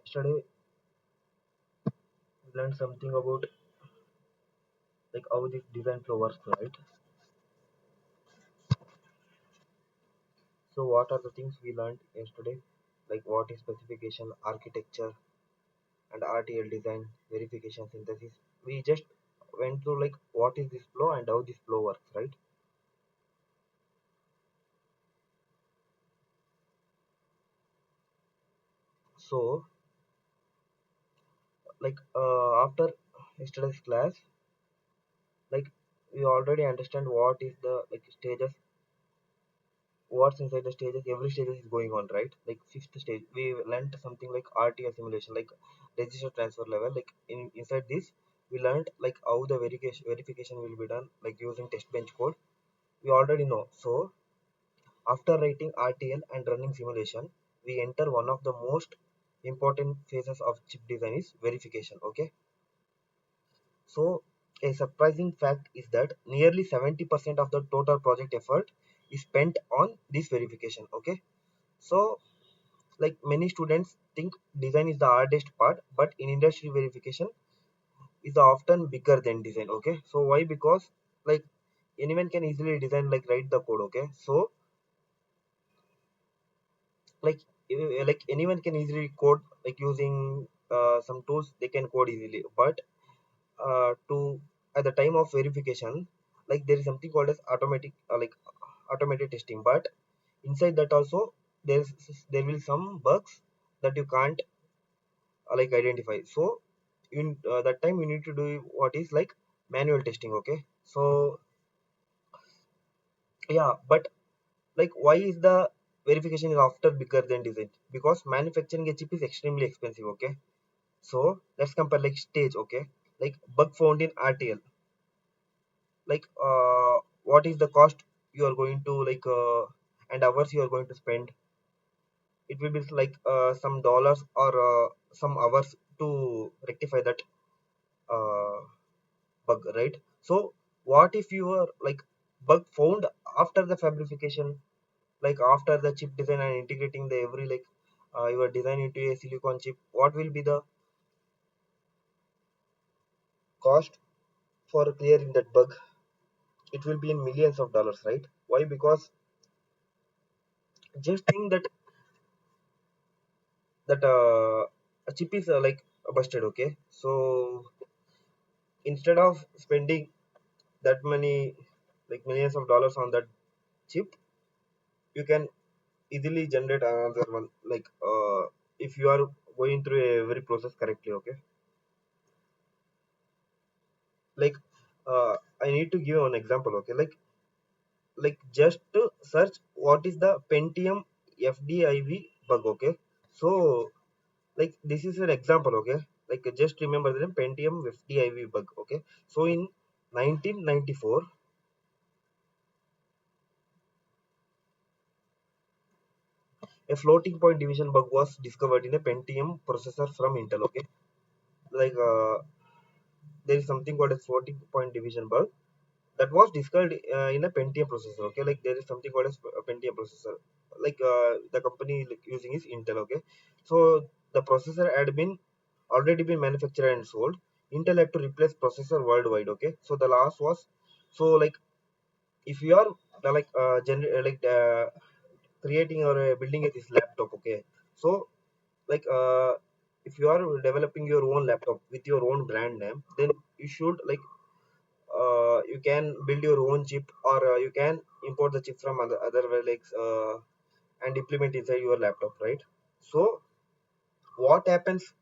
Yesterday we learned something about like how this design flow works, right? So what are the things we learned yesterday? Like what is specification, architecture, and RTL design, verification, synthesis. We just went through like what is this flow and how this flow works, right? So like after yesterday's class, like we already understand what is the like stages, what's inside the stages, every stage is going on, right? Like fifth stage we learned something like RTL simulation, like register transfer level. Like inside this we learned like how the verification will be done, like using test bench code. We already know. So after writing RTL and running simulation, we enter one of the most important phases of chip design is verification. Okay. So a surprising fact is that nearly 70% of the total project effort is spent on this verification. Okay. So like many students think design is the hardest part, but in industry verification is often bigger than design. Okay. So why? Because like anyone can easily design, like write the code. Okay. So like like anyone can easily code, like using some tools they can code easily, but to at the time of verification, like there is something called as automatic like automated testing, but inside that also there's there will some bugs that you can't like identify. So in that time you need to do what is like manual testing. Okay. So yeah, but like why is the verification is after bigger than design? Because manufacturing a chip is extremely expensive. Okay. So let's compare like stage. Okay. Like bug found in RTL. Like what is the cost you are going to like and hours you are going to spend? It will be like some dollars or some hours to rectify that uh, bug, right? So what if you are like bug found after the fabrication, like after the chip design and integrating the every like your design into a silicon chip? What will be the cost for clearing that bug? It will be in millions of dollars, right? Why? Because just think that a chip is like busted. Okay. So instead of spending that many like millions of dollars on that chip, you can easily generate another one, like if you are going through every process correctly. Okay. Like I need to give an example. Okay. Like just to search what is the Pentium FDIV bug. Okay. So like this is an example. Okay. Like just remember the name Pentium FDIV bug. Okay. So in 1994, a floating point division bug was discovered in a Pentium processor from Intel. Okay. Like there is something called a floating point division bug that was discovered in a Pentium processor. Okay. Like there is something called as a Pentium processor. Like the company like using is Intel. Okay. So the processor had been already been manufactured and sold. Intel had to replace processor worldwide. Okay. So the last was, so like if you are like creating or building this laptop. Okay. So like if you are developing your own laptop with your own brand name, then you should like you can build your own chip, or you can import the chip from other like and implement inside your laptop, right? So what happens,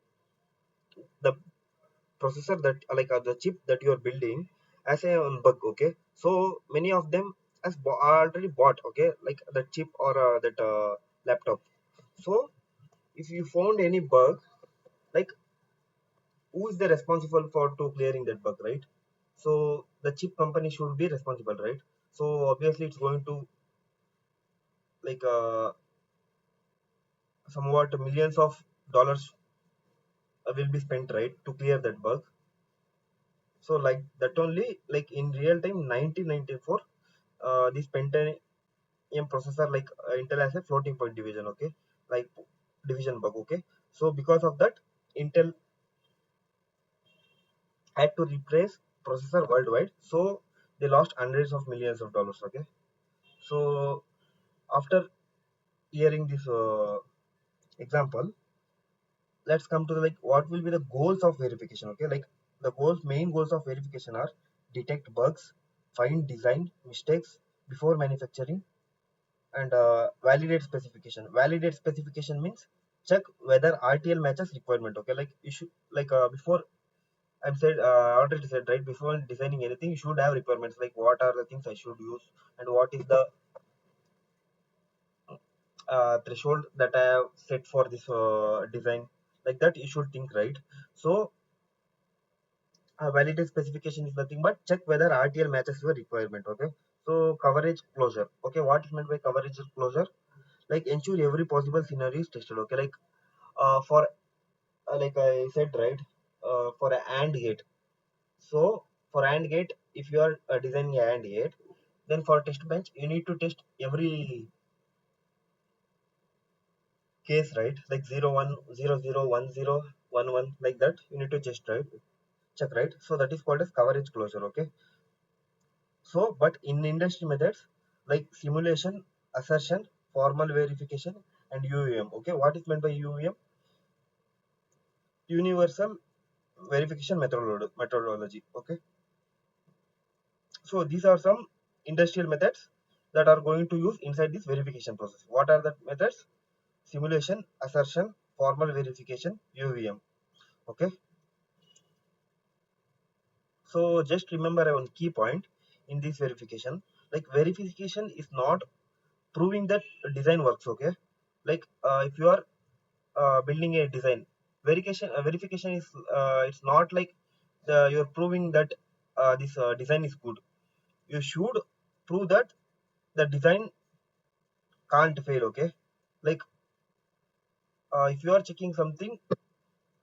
the processor that the chip that you are building as a bug. Okay. So many of them as are already bought. Okay. Like the chip or that laptop. So if you found any bug, like who is the responsible for to clearing that bug, right? So the chip company should be responsible, right? So obviously it's going to like somewhat millions of dollars will be spent, right, to clear that bug. So like that only, like in real time 1994, this Pentium processor like Intel has a floating point division. Okay. Like division bug. Okay. So because of that, Intel had to replace processor worldwide, so they lost hundreds of millions of dollars. Okay, so after hearing this example, let's come to like what will be the goals of verification. Okay, like the main goals of verification are detect bugs, find design mistakes before manufacturing, and validate specification. Validate specification means check whether RTL matches requirement. Okay, like you should like before I'm said already said right, before designing anything you should have requirements like what are the things I should use and what is the threshold that I have set for this design, like that you should think, right? So validate specification is nothing but check whether RTL matches your requirement. Okay, so coverage closure. Okay, what is meant by coverage closure? Like ensure every possible scenario is tested. Okay, like for like I said, right, for a AND gate. So for AND gate, if you are designing a AND gate, then for test bench you need to test every case, right? Like 0 1 0 0 1 0 1 1, like that you need to test, right? Check, right? So that is called as coverage closure. Okay, so but in industry methods like simulation, assertion, formal verification, and UVM. Okay, what is meant by UVM? Universal verification methodology. Okay, so these are some industrial methods that are going to use inside this verification process. What are the methods? Simulation, assertion, formal verification, UVM. Okay, so just remember one key point in this verification. Like verification is not proving that design works. Okay, like if you are building a design, verification is it's not like you're proving that this design is good. You should prove that the design can't fail. Okay, like if you are checking something,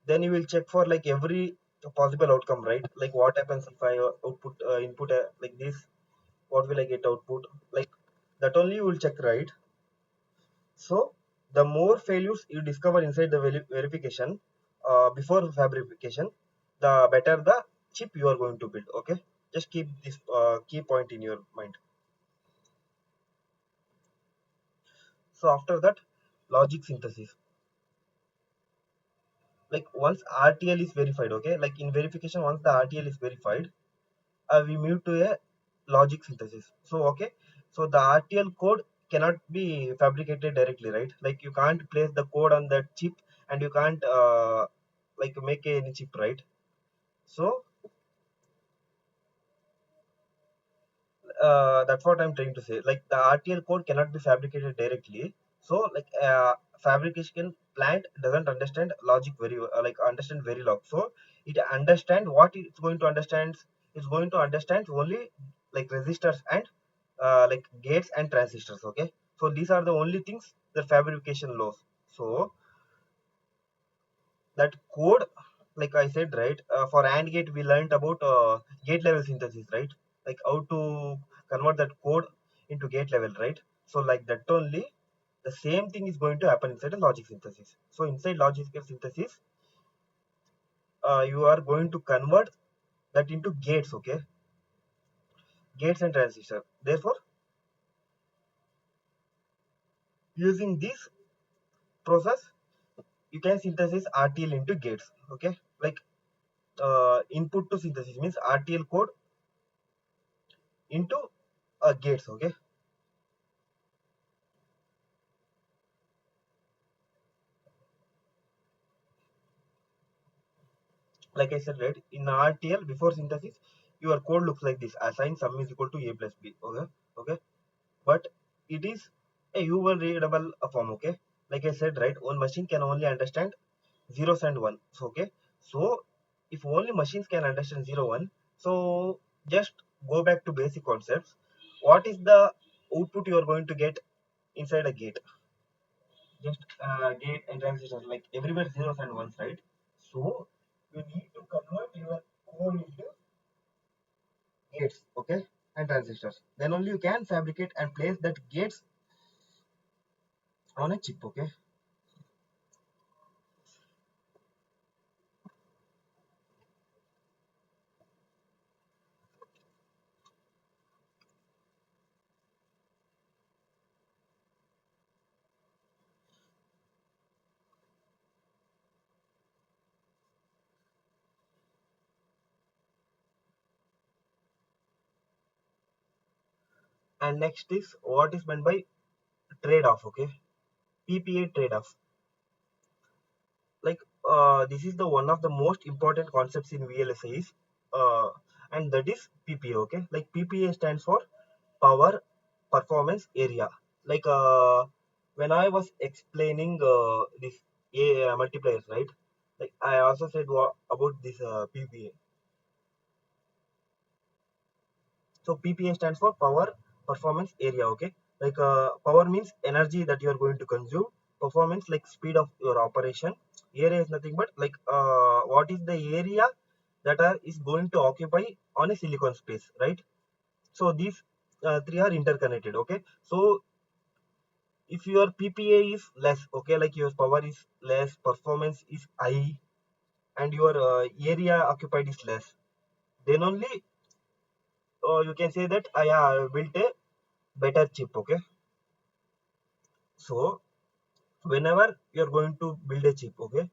then you will check for like every possible outcome, right? Like what happens if I output input like this, what will I get output, like that only you will check, right? So the more failures you discover inside the verification before fabrication, the better the chip you are going to build. Okay, just keep this key point in your mind. So after that, logic synthesis. Like once RTL is verified, okay, like in verification, once the RTL is verified, we move to a logic synthesis. So okay, so the RTL code cannot be fabricated directly, right? Like you can't place the code on that chip and you can't like make any chip, right? So that's what I'm trying to say. Like the RTL code cannot be fabricated directly. So like fabrication plant doesn't understand logic very like understand very log. So it understand what it's going to understand. It's going to understand only like resistors and like gates and transistors. Okay. So these are the only things that fabrication knows. So that code, like I said, right, for AND gate we learned about gate level synthesis, right? Like how to convert that code into gate level, right? So like that only the same thing is going to happen inside a logic synthesis. So inside logical synthesis you are going to convert that into gates. Okay, gates and transistor. Therefore using this process you can synthesize RTL into gates. Okay, like input to synthesis means RTL code into gates. Okay, like I said, right, in RTL before synthesis, your code looks like this: assign sum is equal to a plus b. Okay, okay, but it is a UL readable form. Okay, like I said, right, one machine can only understand zeros and one. So okay, so if only machines can understand 0 1, so just go back to basic concepts. What is the output you are going to get inside a gate? Just gate and transistors, like everywhere zeros and ones, right? So you need to convert your code into gates, okay, and transistors. Then only you can fabricate and place that gates on a chip. Okay, And next is what is meant by trade-off. Okay, PPA trade-off. Like this is the one of the most important concepts in VLSIs, and that is PPA. Okay, like PPA stands for power performance area. Like when I was explaining this multipliers, right? Like I also said about this PPA. So PPA stands for power performance area. Okay, like power means energy that you are going to consume. Performance like speed of your operation. Area is nothing but like what is the area that is going to occupy on a silicon space, right? So these three are interconnected. Okay, so if your PPA is less, okay, like your power is less, performance is high, and your area occupied is less, then only you can say that I built a better chip. Okay, so whenever you're going to build a chip, okay,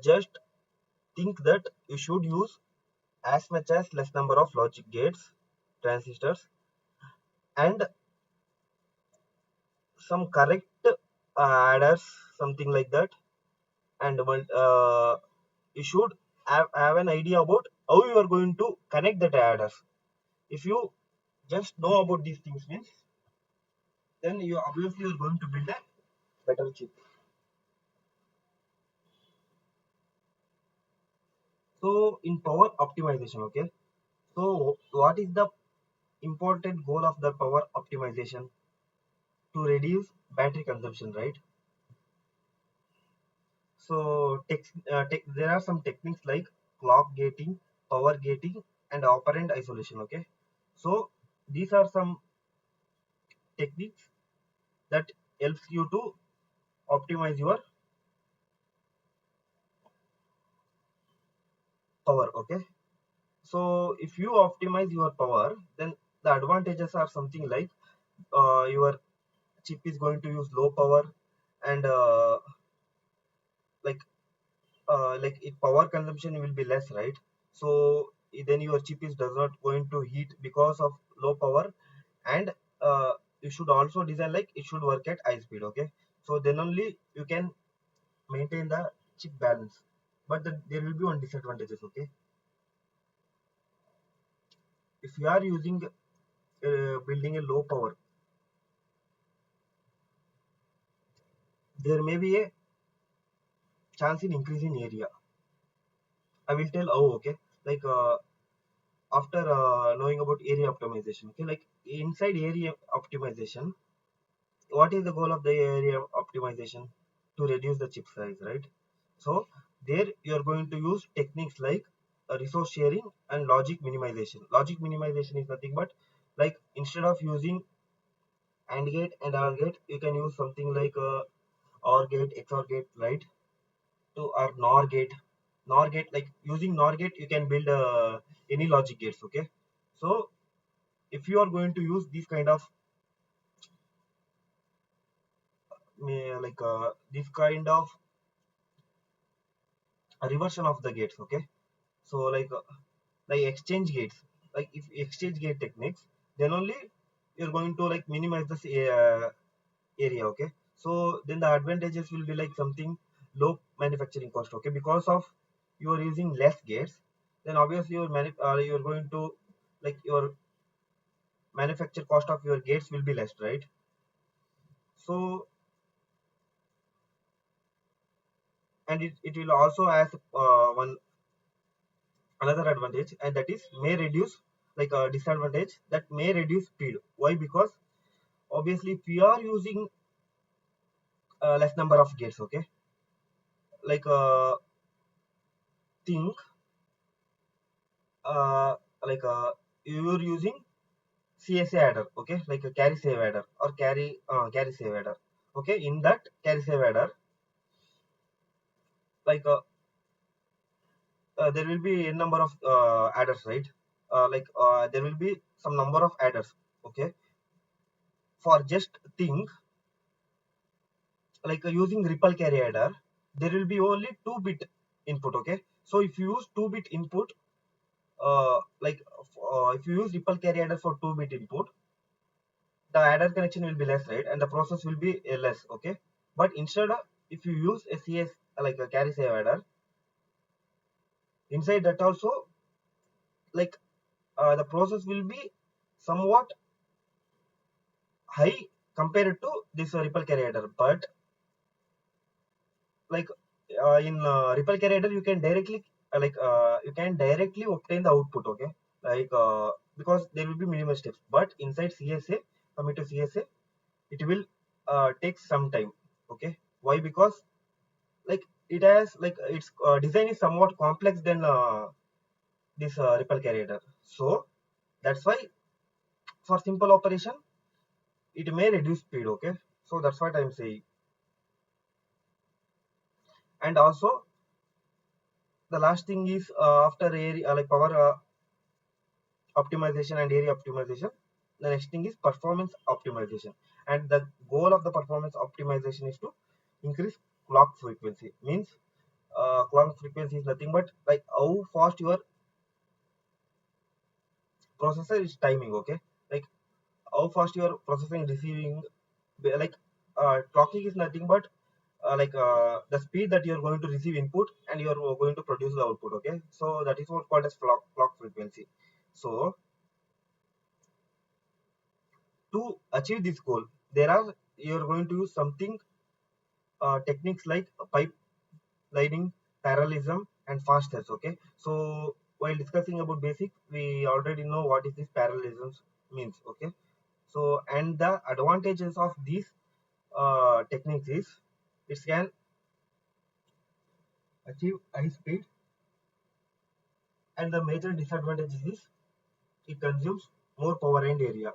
just think that you should use as much as less number of logic gates, transistors, and some correct adders, something like that. And you should have an idea about how you are going to connect the adders. If you just know about these things means, then you obviously are going to build a better chip. So in power optimization, okay, so what is the important goal of the power optimization? To reduce battery consumption, right? So there are some techniques like clock gating, power gating, and operand isolation. Okay, so these are some techniques that helps you to optimize your power. Okay, so if you optimize your power, then the advantages are something like your chip is going to use low power, and like like if power consumption will be less, right? So then your chip is does not going to heat because of low power, and you should also design like it should work at high speed. Okay, so then only you can maintain the chip balance. But there will be one disadvantages. Okay, if you are using building a low power, there may be a chance in increasing area. I will tell how. Okay, like after knowing about area optimization. Okay, like inside area optimization, what is the goal of the area optimization? To reduce the chip size, right? So there you are going to use techniques like resource sharing and logic minimization. Logic minimization is nothing but like instead of using AND gate and OR gate, you can use something like OR gate, XOR gate, right? To or NOR gate. NOR gate, like using NOR gate, you can build any logic gates. Okay, so if you are going to use these kind of this kind of reversion of the gates. Okay, so like exchange gates, like if exchange gate techniques, then only you're going to like minimize this area. Okay, so then the advantages will be like something low manufacturing cost. Okay, because of you are using less gates, then obviously you're going to like your manufacture cost of your gates will be less, right? So and it will also has one another advantage, and that is may reduce like a disadvantage that may reduce speed. Why? Because obviously if we are using less number of gates, okay, like think uh, like you're using CSA adder, okay, like a carry save adder or carry save adder. Okay, in that carry save adder, like there will be a number of adders, right? There will be some number of adders. Okay, for just think like using ripple carry adder, there will be only 2-bit input. Okay, so if you use 2-bit input, if you use ripple carry adder for 2-bit input, the adder connection will be less, right, and the process will be less. Okay, but instead of, if you use a CS like a carry save adder, inside that also, like the process will be somewhat high compared to this ripple carry adder. But like in ripple carry adder, you can directly you can directly obtain the output. Okay, like because there will be minimal steps, but inside CSA, coming to CSA, it will take some time. Okay, why? Because like it has like its design is somewhat complex than this ripple carrier. So that's why for simple operation it may reduce speed. Okay, so that's what I'm saying. And also the last thing is after area like power optimization and area optimization, the next thing is performance optimization. And the goal of the performance optimization is to increase clock frequency. Means clock frequency is nothing but like how fast your processor is timing. Okay, like how fast your processing receiving, like clocking is nothing but the speed that you're going to receive input and you're going to produce the output. Okay, so that is what called as clock frequency. So to achieve this goal, there are, you're going to use something techniques like pipelining, parallelism, and fast steps. Okay, so while discussing about basic, we already know what is this parallelism means. Okay, so and the advantages of these techniques is it can achieve high speed, and the major disadvantage is it consumes more power and area.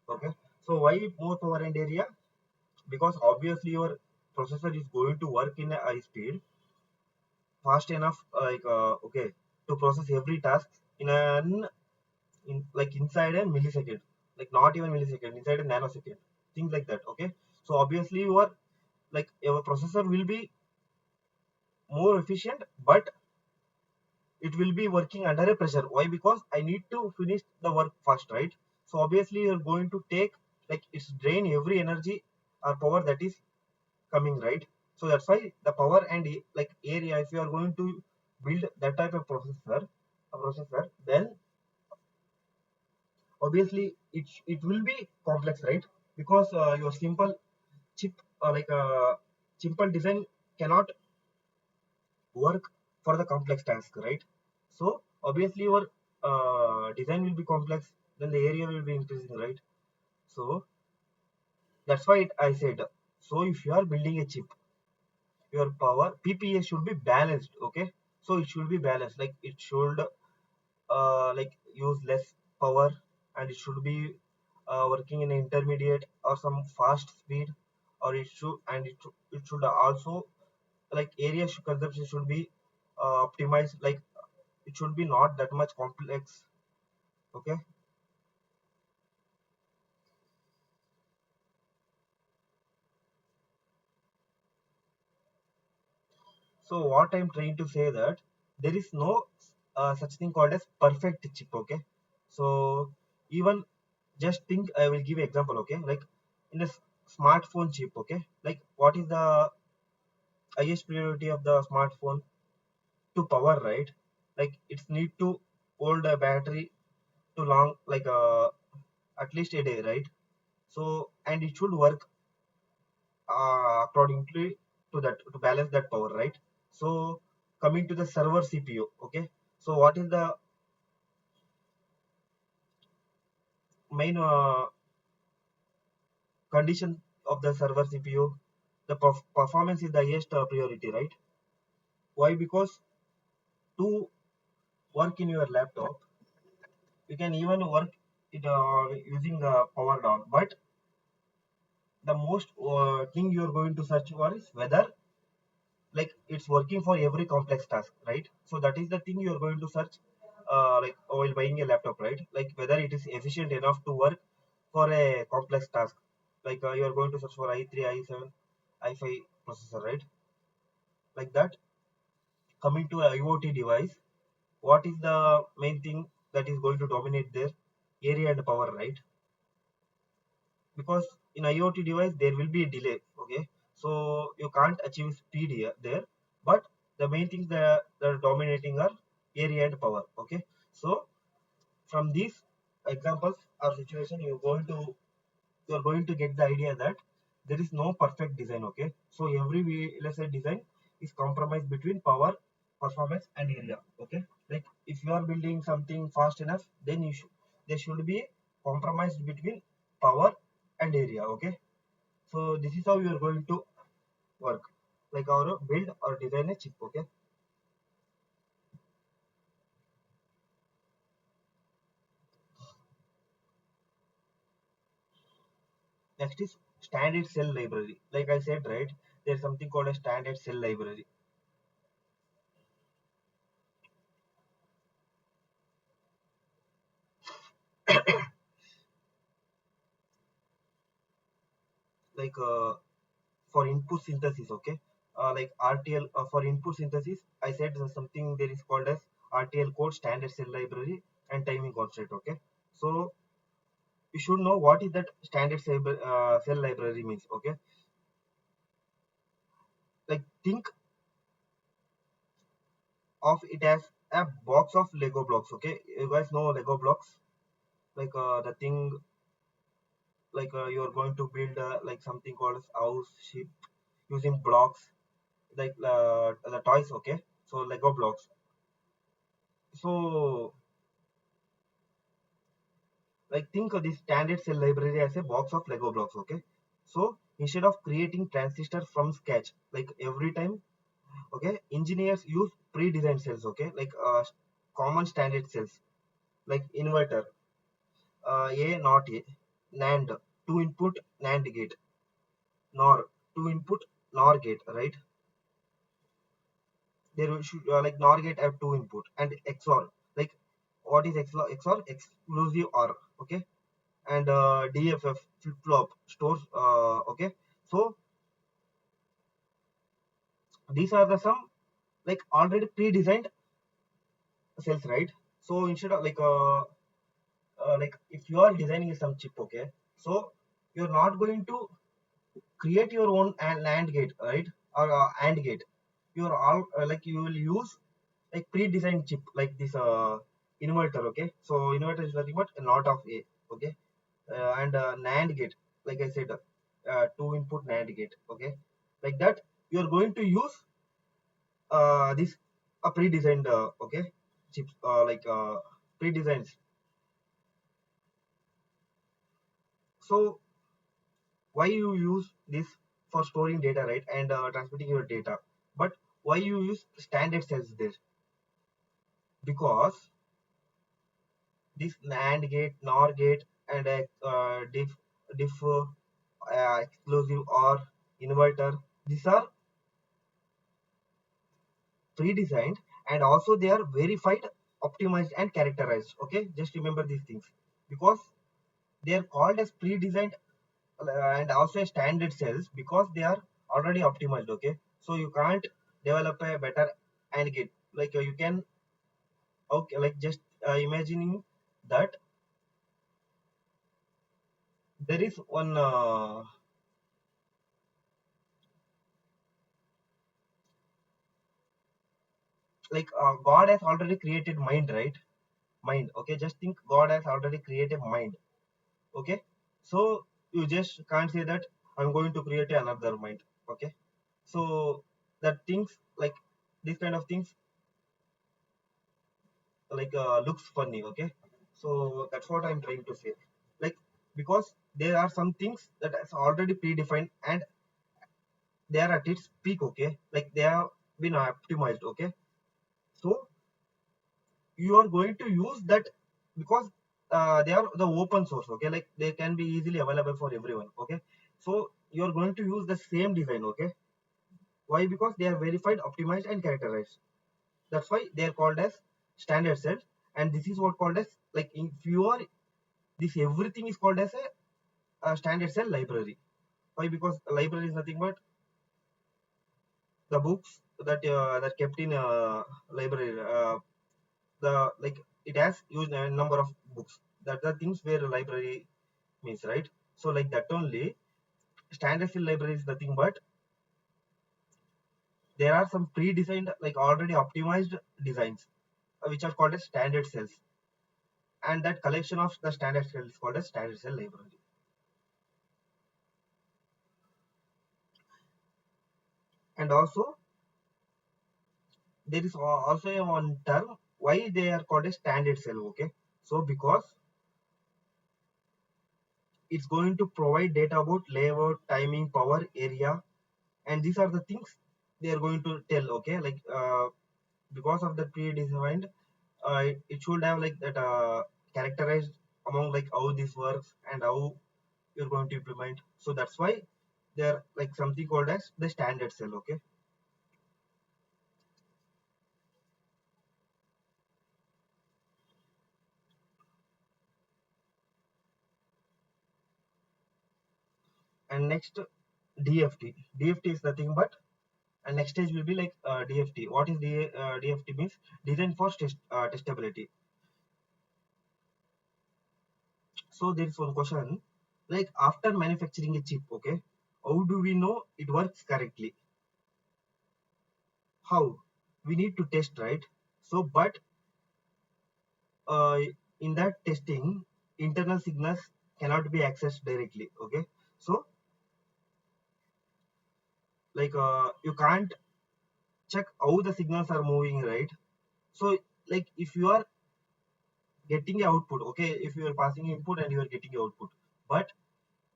Okay, so why more power and area? Because obviously your processor is going to work in a high speed fast enough, okay, to process every task in an like inside a millisecond, like not even millisecond, inside a nanosecond, things like that. Okay, so obviously your processor will be more efficient, but it will be working under a pressure. Why? Because I need to finish the work fast, right? So obviously you're going to take, like it's drain every energy or power that is coming, right? So that's why the power and like area, if you are going to build that type of processor, then obviously it will be complex, right? Because your simple chip simple design cannot work for the complex task, right? So obviously your design will be complex, then the area will be increasing, right? So that's why I said, so if you are building a chip, your power PPA should be balanced. Okay, so it should be balanced, like it should like use less power, and it should be working in intermediate or some fast speed, or it should also like area consumption should be optimized, like it should be not that much complex. Okay, so what I'm trying to say that there is no such thing called as perfect chip. Okay, so even just think, I will give example. Okay, like in a smartphone chip. Okay, like what is the highest priority of the smartphone? To power, right? Like it's need to hold a battery too long, like at least a day, right? So and it should work accordingly to that, to balance that power, right? So coming to the server CPU. Okay, so what is the main condition of the server CPU? The performance is the highest priority, right? Why? Because to work in your laptop, you can even work it using power down, but the most thing you're going to search for is whether like it's working for every complex task, right? So that is the thing you're going to search like while buying a laptop, right? Like whether it is efficient enough to work for a complex task, like you're going to search for i3, i7, i5 processor, right? Like that. Coming to a IoT device, what is the main thing that is going to dominate there? Area and power, right? because in IoT device there will be a delay. Okay, so you can't achieve speed here there, but the main things that are dominating are area and power. Okay, so from these examples or situation, you're going to get the idea that there is no perfect design. Okay, so every VLSI design is compromised between power, performance, and area. Okay, like if you are building something fast enough, then there should be compromised between power and area. Okay, so this is how you are going to work, like our build or design a chip. Okay, next is standard cell library. Like I said, right, there's something called a standard cell library. Like for input synthesis. Okay, like RTL, for input synthesis, I said there's something there is called as RTL code, standard cell library, and timing constraint. Okay, so you should know what is that standard cell library means. Okay, like think of it as a box of Lego blocks. Okay, you guys know Lego blocks, like the thing, like you're going to build like something called as house, ship, using blocks, like the toys. Okay, so Lego blocks. So like think of this standard cell library as a box of Lego blocks. Okay, so instead of creating transistor from scratch, like every time, okay, engineers use pre-designed cells. Okay, like common standard cells, like inverter, A not A, NAND, two input NAND gate, NOR, two input NOR gate, right? There should like NOR gate have two input, and XOR, like what is XOR? Exclusive OR. Okay, and DFF, flip flop stores. Okay, so these are the some like already pre-designed cells, right? So instead of like if you are designing some chip, okay, so you're not going to create your own NAND gate, right, or AND gate. You're all like you will use like pre-designed chip like this inverter. Okay, so inverter is nothing but a lot of A. Okay, and NAND gate, like I said, two input NAND gate. Okay, like that you're going to use this a pre-designed okay chips, like pre-designed. So why you use this for storing data, right, and transmitting your data, but why you use standard cells there? Because this NAND gate, NOR gate, and diff exclusive or inverter, these are pre-designed, and also they are verified, optimized, and characterized. Okay, just remember these things, because they are called as pre-designed and also a standard cells because they are already optimized. Okay, so you can't develop a better and get like you can. Okay, like just imagining that there is one like God has already created mind, right? Mind. Okay, just think God has already created mind. Okay, so you just can't say that I'm going to create another mind. Okay, so that things like these kind of things like looks funny. Okay, so that's what I'm trying to say, like because there are some things that is already predefined and they are at its peak. Okay, like they have been optimized. Okay, so you are going to use that because they are the open source. Okay, like they can be easily available for everyone. Okay, so you are going to use the same design. Okay, why? Because they are verified, optimized, and characterized. That's why they are called as standard cells, and this is what called as like if you are this everything is called as a standard cell library. Why? Because a library is nothing but the books that kept in a library. The like it has used a number of books. That the things where a library means, right? So like that only, standard cell library is nothing but there are some pre-designed, like already optimized designs, which are called as standard cells, and that collection of the standard cells is called as standard cell library. And also there is also a one term why they are called a standard cell. Okay, so because it's going to provide data about layout, timing, power, area, and these are the things they are going to tell. Okay, like because of the pre-defined, it should have like that characterized among like how this works and how you're going to implement. So that's why they're like something called as the standard cell. Okay, and next DFT. DFT is nothing but, and next stage will be like DFT. What is DFT means? Design for testability. So there is one question, like after manufacturing a chip, okay, how do we know it works correctly? How? We need to test, right? So, but uh, in that testing, internal signals cannot be accessed directly. Okay, so like you can't check how the signals are moving, right? So like if you are getting output, okay, if you are passing input and you are getting output, but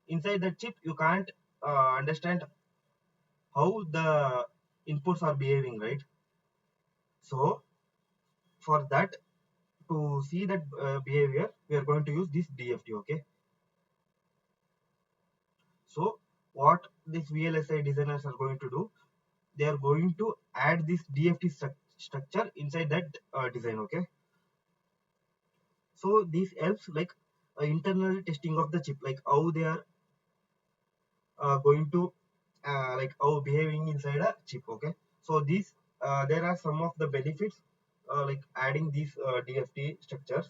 inside the chip you can't understand how the inputs are behaving, right? So for that, to see that behavior, we are going to use this DFT. Okay, so what these VLSI designers are going to do, they are going to add this DFT structure inside that design. Okay, so this helps like internal testing of the chip, like how they are going to like how behaving inside a chip. Okay, so these there are some of the benefits like adding these DFT structures,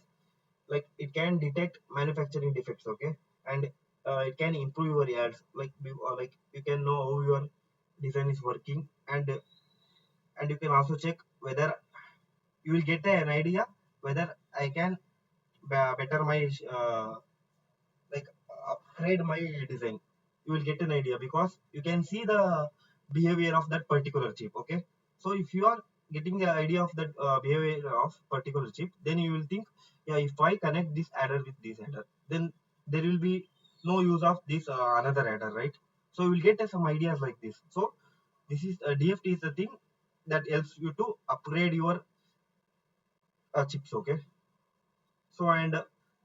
like it can detect manufacturing defects. Okay, and it can improve your yields, like you can know how your design is working, and you can also check whether you will get an idea whether I can better my like upgrade my design. You will get an idea because you can see the behavior of that particular chip. Okay, so if you are getting the idea of that behavior of particular chip, then you will think, yeah, if I connect this adder with this adder, then there will be no use of this another adder, right? So you will get some ideas like this. So this is DFT is the thing that helps you to upgrade your chips. Okay, so and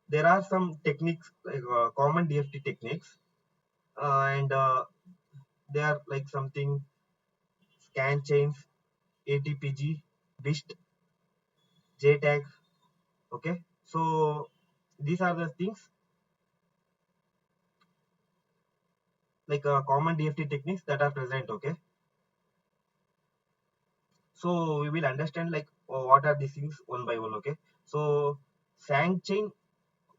there are some techniques like common DFT techniques, and they are like something scan chains, ATPG, BIST, JTAG. Okay, so these are the things like common DFT techniques that are present. Okay, so we will understand like what are these things one by one. Okay, so sang chain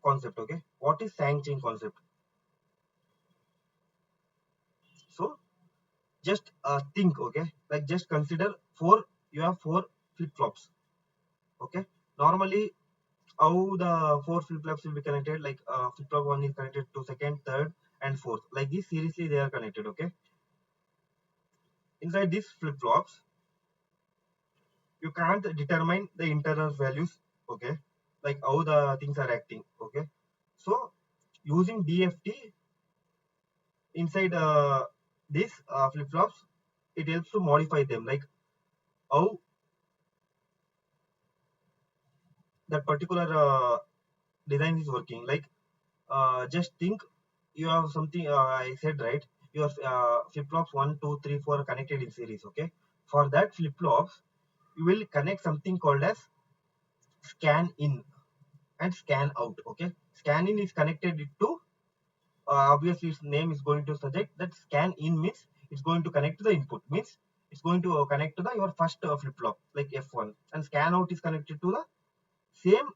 concept. Okay, what is sang chain concept? So just think. Okay, like just consider four, you have four flip flops. Okay, normally how the four flip flops will be connected, like flip flop one is connected to second, third, and fourth, like this seriously they are connected. Okay, inside these flip flops you can't determine the internal values. Okay, like how the things are acting. Okay, so using DFT inside these flip flops, it helps to modify them, like how that particular design is working. Like just think, you have something I said, right? Your flip flops 1, 2, 3, 4 are connected in series. Okay, for that flip flops you will connect something called as scan in and scan out. Okay, scan in is connected to obviously its name is going to suggest that scan in means it's going to connect to the input, means it's going to connect to the your first flip flop like F1, and scan out is connected to the same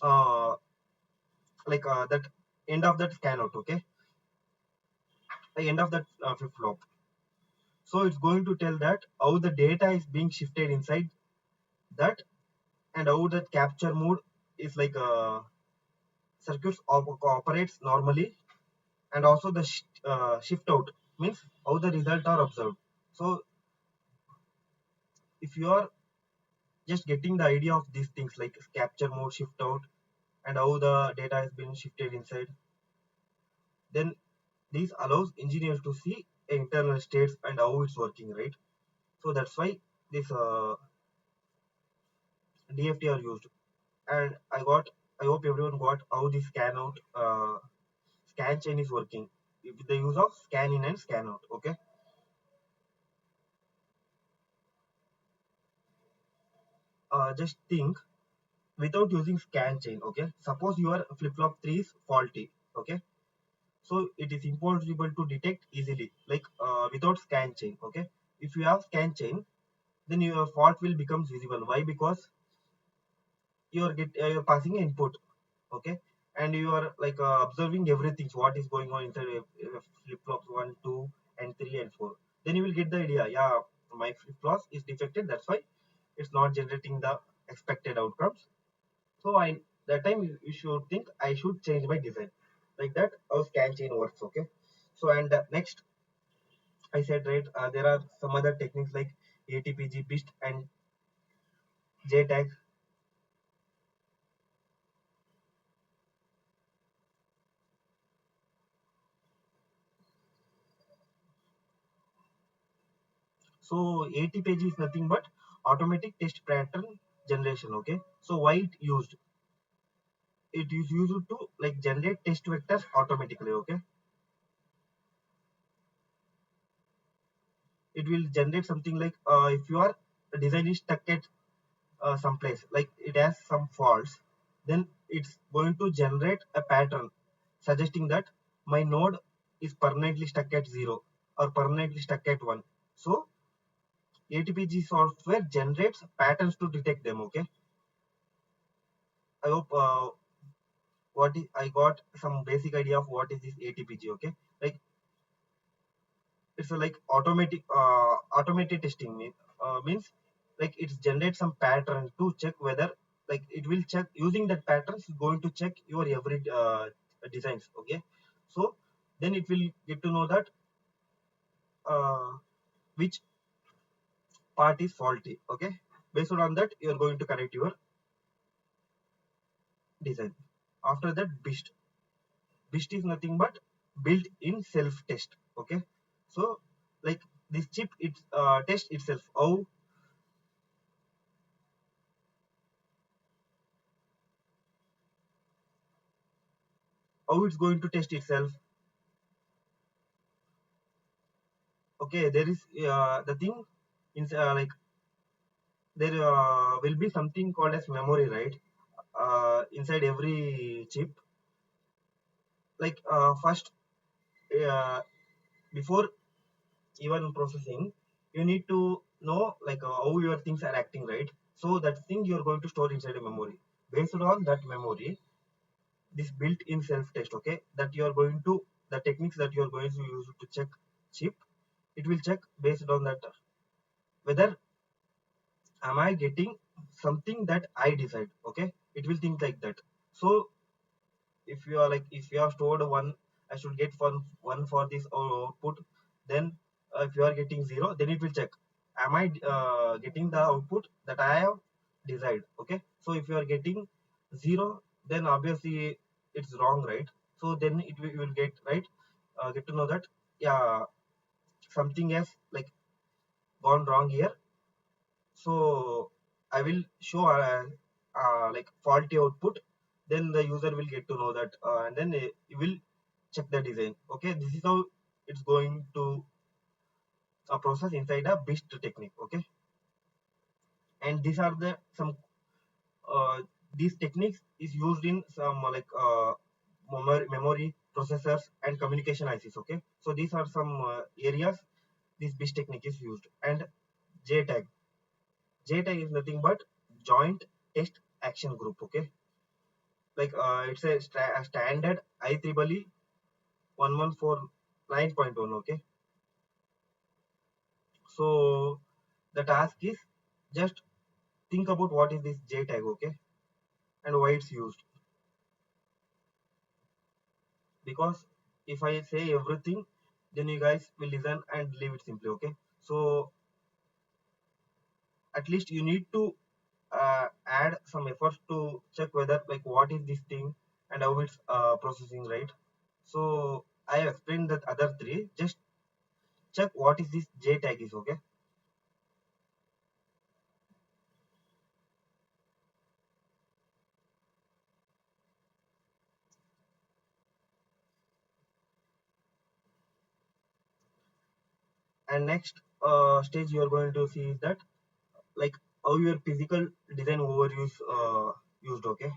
uh, like that end of that scan out, okay, the end of that flip flop. So it's going to tell that how the data is being shifted inside that, and how that capture mode is like circuits operates normally, and also the shift out means how the result are observed. So if you are just getting the idea of these things like capture mode, shift out, and how the data has been shifted inside, then this allows engineers to see internal states and how it's working, right? So that's why this DFT are used. And I hope everyone got how the scan out scan chain is working with the use of scan in and scan out, okay. Just think, without using scan chain, okay, suppose your flip flop 3 is faulty, okay, so it is impossible to detect easily like without scan chain, okay. If you have scan chain, then your fault will become visible. Why? Because you're passing input, okay, and you are like observing everything, so what is going on inside flip flops 1, 2, and 3 and 4. Then you will get the idea, yeah, my flip flop is defected, that's why it's not generating the expected outcomes. So I that time you should think I should change my design, like that how scan chain works, okay. So and next I said, right, there are some other techniques like ATPG, BIST, and JTAG. So ATPG is nothing but automatic test pattern generation, okay. So why it used? It is used to like generate test vectors automatically, okay. It will generate something like if your design is stuck at some place, like it has some faults, then it's going to generate a pattern suggesting that my node is permanently stuck at 0 or permanently stuck at 1. So ATPG software generates patterns to detect them, okay. I hope what is I got some basic idea of what is this ATPG, okay. Like it's a like automated testing means like it generates some pattern to check whether, like it will check using that patterns going to check your every designs, okay. So then it will get to know that uh, which part is faulty, okay. Based on that you are going to correct your design. After that, BIST is nothing but built in self test, okay. So like this chip it test itself how it's going to test itself. Okay, there is the thing in like there will be something called as memory, right, inside every chip. Like first uh, before even processing, you need to know like how your things are acting, right. So that thing you're going to store inside a memory. Based on that memory, this built-in self-test, okay, that you are going to the techniques that you are going to use to check chip, it will check based on that whether am I getting something that I decide, okay. It will think like that. So if you are like if you have stored one, I should get one for this output. Then if you are getting 0, then it will check, am I getting the output that I have desired, okay. So if you are getting 0, then obviously it's wrong, right. So then you will get right, get to know that, yeah, something has like gone wrong here. So I will show like faulty output, then the user will get to know that, and then he will check the design, okay. This is how it's going to process inside a BIST technique, okay. And these are the some uh, these techniques is used in some memory processors and communication ICs, okay. So these are some areas this BIST technique is used. And JTAG, JTAG is nothing but joint test action group, okay. like it's a standard IEEE 1149.1. Okay, so the task is just think about what is this J tag, okay, and why it's used. Because if I say everything, then you guys will listen and leave it simply. Okay, so at least you need to add some efforts to check whether like what is this thing and how it's processing, right? So I have explained that other three. Just check what is this J tag is. Okay, and next stage you are going to see is that like how your physical design overuse used. Okay,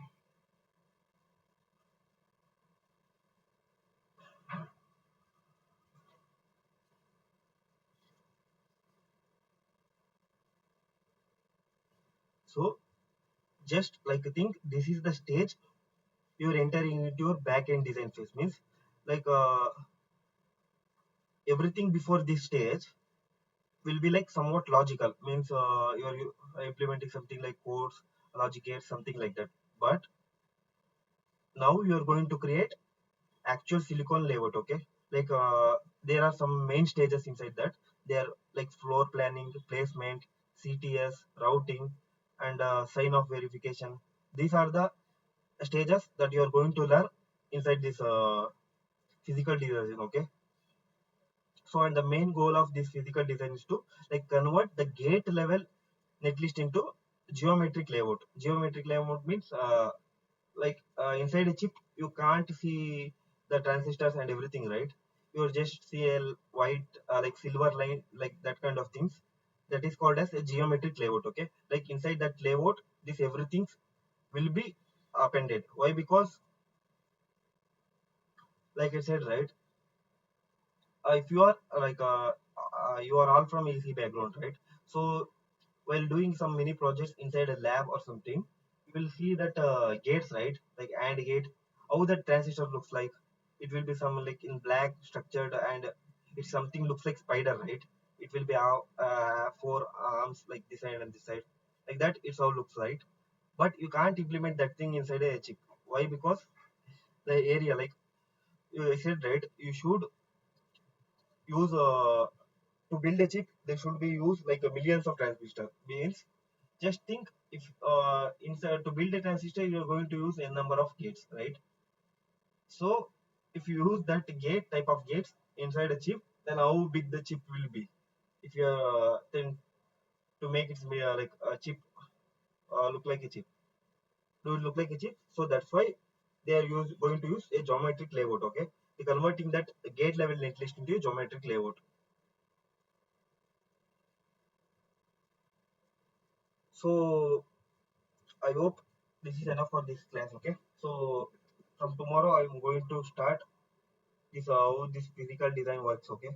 so just like think this is the stage you're entering into your back end design phase. Means like everything before this stage will be like somewhat logical. Means you're implementing something like codes, logic gates, something like that. But now you're going to create actual silicon layout. Okay, like there are some main stages inside that. They are like floor planning, placement, CTS, routing, and sign off verification. These are the stages that you are going to learn inside this physical design. Okay, so and the main goal of this physical design is to like convert the gate level netlist into geometric layout. Geometric layout means like inside a chip you can't see the transistors and everything, right? You just see a white like silver line, like that kind of things. That is called as a geometric layout. Okay, like inside that layout this everything will be appended. Why? Because like I said, right, if you are you are all from AC background, right? So while doing some mini projects inside a lab or something, you will see that gates, right? Like AND gate, how that transistor looks like. It will be some like in black structured, and it's something looks like spider, right? It will be four arms like this side and this side, like that. It's how it looks, right? But you can't implement that thing inside a chip. Why? Because the area, like you said, right? You should use to build a chip. There should be used like a millions of transistors. Means just think if inside to build a transistor you're going to use a number of gates, right? So if you use that gate type of gates inside a chip, then how big the chip will be? If you then to make it like a chip look like a chip, do it look like a chip? So that's why they are going to use a geometric layout. Okay, they're converting that gate level netlist into a geometric layout. So I hope this is enough for this class. Okay, so from tomorrow I'm going to start this how this physical design works. Okay,